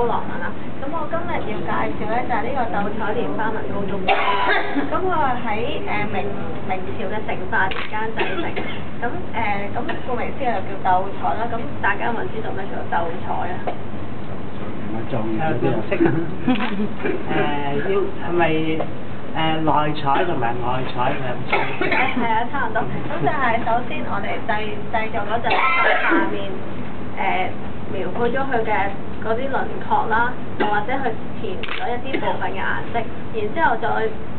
高羅文啦。咁我今日要介紹咧就係呢個鬥彩蓮花紋高中杯。咁我係喺明朝嘅成化年間製成。咁顧名思義就叫鬥彩啦。咁大家有冇人知道咩叫做鬥彩啊？唔識啊！係咪內彩同埋外彩兩種？係啊，差唔多。咁就係首先我哋製造嗰陣下面描繪咗佢嘅嗰啲輪廓啦，又或者去填咗一啲部分嘅顏色，然之後再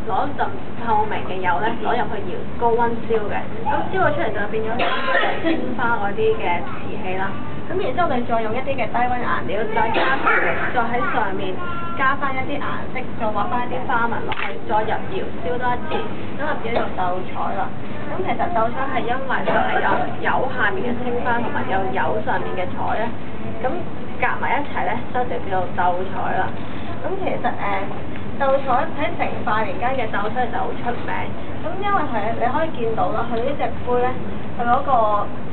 攞一陣透明嘅油咧，攞入去窯高溫燒嘅，咁燒咗出嚟就變咗青花嗰啲嘅瓷器啦。咁然之後我哋再用一啲嘅低溫顏料，再喺上面加翻一啲顏色，再畫翻一啲花紋落去，再入窯燒多一次，咁就變咗做鬥彩啦。咁其實鬥彩係因為佢係有油下面嘅青花同埋有油上面嘅彩咧，咁夾埋一齊咧，所以就叫做鬥彩啦。咁其實鬥彩喺成化年間嘅鬥彩就好出名，咁因為你可以見到啦，佢呢隻杯咧，佢嗰個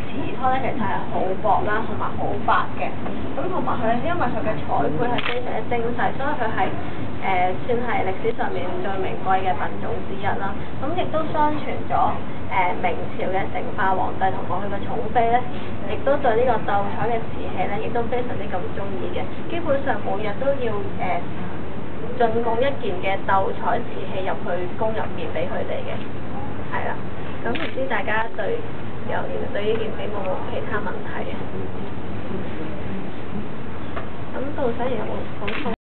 瓷胎咧其實係好薄啦，同埋好白嘅。咁同埋佢因為佢嘅彩繪係非常之精細，所以佢係算係歷史上面最名貴嘅品種之一啦。咁亦都相傳咗明朝嘅成化皇帝同埋佢嘅寵妃咧，亦都對呢個鬥彩嘅瓷器咧，亦都非常之咁中意嘅。基本上每日都要進貢一件嘅鬥彩瓷器入去宮入面俾佢哋嘅，係啦。咁唔知大家對呢件film有冇其他問題啊？咁到底有冇講錯？